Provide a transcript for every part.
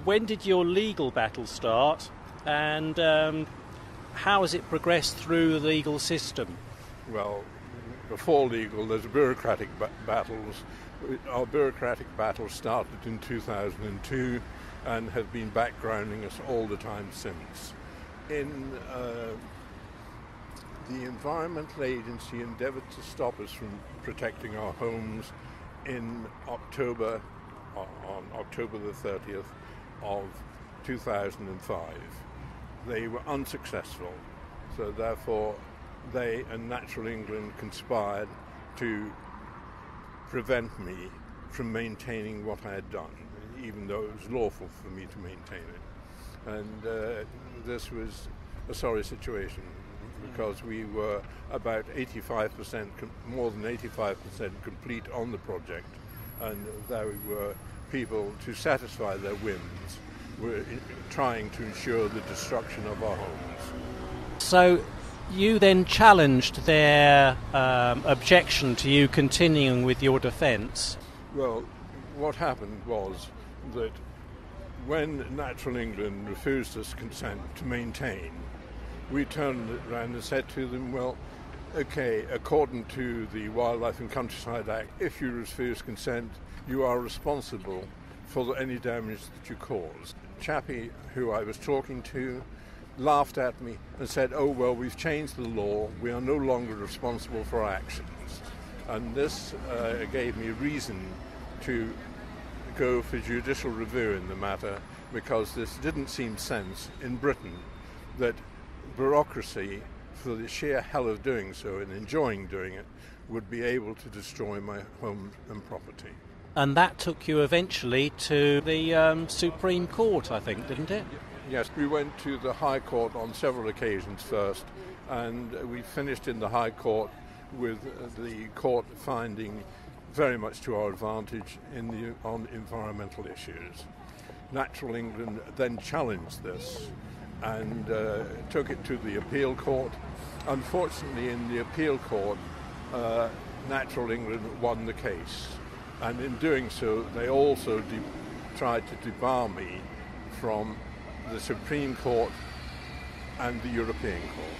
when did your legal battle start, and how has it progressed through the legal system? Well, before legal, there's bureaucratic battles. Our bureaucratic battle started in 2002 and has been backgrounding us all the time since. In the Environmental Agency endeavoured to stop us from protecting our homes in October, on October the 30th of 2005. They were unsuccessful, so therefore they and Natural England conspired to prevent me from maintaining what I had done, even though it was lawful for me to maintain it. And this was a sorry situation, because we were about 85%, more than 85% complete on the project, and there were people, to satisfy their whims, were trying to ensure the destruction of our homes. So you then challenged their objection to you continuing with your defence? Well, what happened was that when Natural England refused us consent to maintain, we turned it around and said to them, well, okay, according to the Wildlife and Countryside Act, if you refuse consent, you are responsible for any damage that you cause. Chappie, who I was talking to, laughed at me and said, oh, well, we've changed the law, we are no longer responsible for our actions. And this gave me reason to go for judicial review in the matter, because this didn't seem sense in Britain that bureaucracy, for the sheer hell of doing so and enjoying doing it, would be able to destroy my home and property. And that took you eventually to the Supreme Court, I think, didn't it? Yes, we went to the High Court on several occasions first, and we finished in the High Court with the court finding very much to our advantage on environmental issues. Natural England then challenged this and took it to the appeal court. Unfortunately, in the appeal court, Natural England won the case, and in doing so they also tried to debar me from the Supreme Court and the European Court.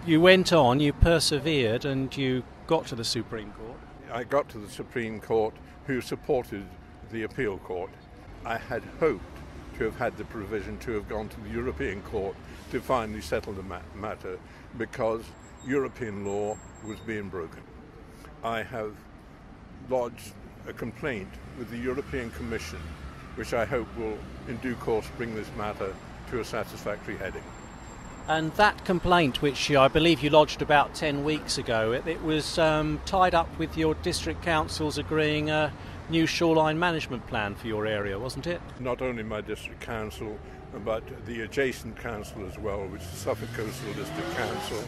You went on, you persevered, and you got to the Supreme Court. I got to the Supreme Court, who supported the appeal court. I had hoped to have had the provision to have gone to the European Court to finally settle the matter, because European law was being broken. I have lodged a complaint with the European Commission, which I hope will in due course bring this matter to a satisfactory heading. And that complaint, which I believe you lodged about 10 weeks ago, it was tied up with your district councils agreeing a new shoreline management plan for your area, wasn't it? Not only my district council, but the adjacent council as well, which is Suffolk Coastal District Council,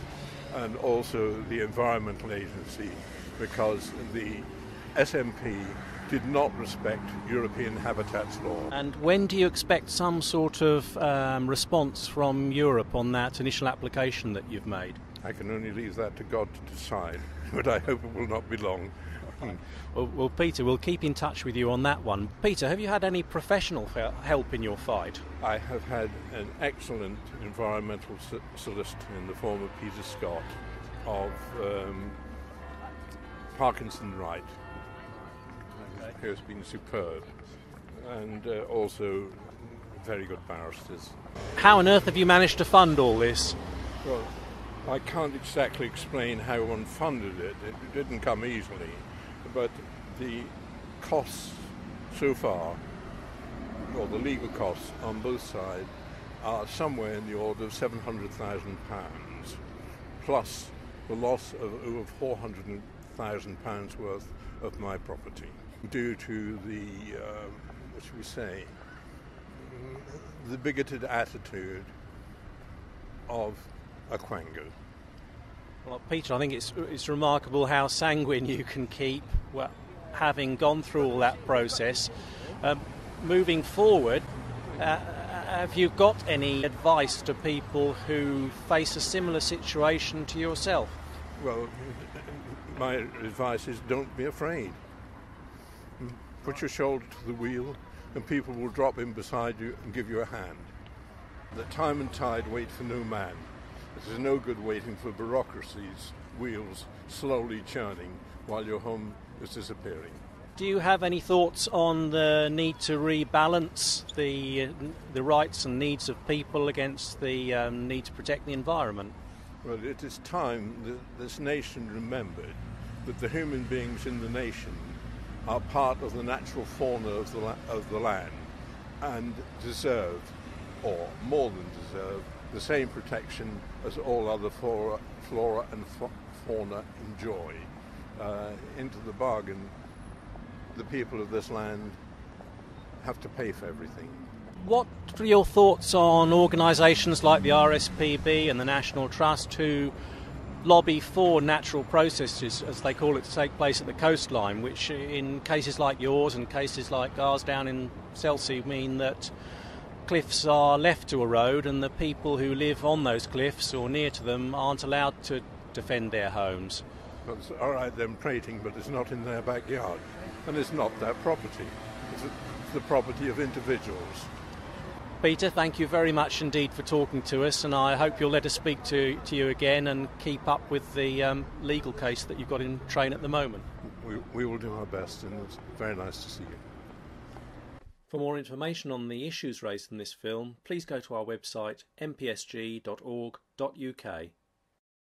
and also the Environmental Agency, because the SMP did not respect European habitats law. And when do you expect some sort of response from Europe on that initial application that you've made? I can only leave that to God to decide, but I hope it will not be long. Well, Peter, we'll keep in touch with you on that one. Peter, have you had any professional help in your fight? I have had an excellent environmental solicitor in the form of Peter Scott of Parkinson Wright, who has been superb, and also very good barristers. How on earth have you managed to fund all this? Well, I can't exactly explain how one funded it. It didn't come easily, but the costs so far, or the legal costs on both sides, are somewhere in the order of £700,000, plus the loss of over £400,000 worth of my property, due to the, what should we say, the bigoted attitude of a Quango. Well, Peter, I think it's remarkable how sanguine you can keep, well, having gone through all that process. Moving forward, have you got any advice to people who face a similar situation to yourself? Well, my advice is don't be afraid. Put your shoulder to the wheel and people will drop in beside you and give you a hand. That time and tide wait for no man. It is no good waiting for bureaucracy's wheels slowly churning while your home is disappearing. Do you have any thoughts on the need to rebalance the rights and needs of people against the need to protect the environment? Well, it is time that this nation remembered that the human beings in the nation are part of the natural fauna of the land and deserve, or more than deserve, the same protection as all other flora and fauna enjoy. Into the bargain, the people of this land have to pay for everything. What are your thoughts on organisations like the RSPB and the National Trust who lobby for natural processes, as they call it, to take place at the coastline, which in cases like yours and cases like ours down in Chelsea mean that cliffs are left to erode and the people who live on those cliffs or near to them aren't allowed to defend their homes? Well, it's all right them prating, but it's not in their backyard, and it's not their property. It's the property of individuals. Peter, thank you very much indeed for talking to us, and I hope you'll let us speak to you again and keep up with the legal case that you've got in train at the moment. We will do our best, and it's very nice to see you. For more information on the issues raised in this film, please go to our website mpsg.org.uk.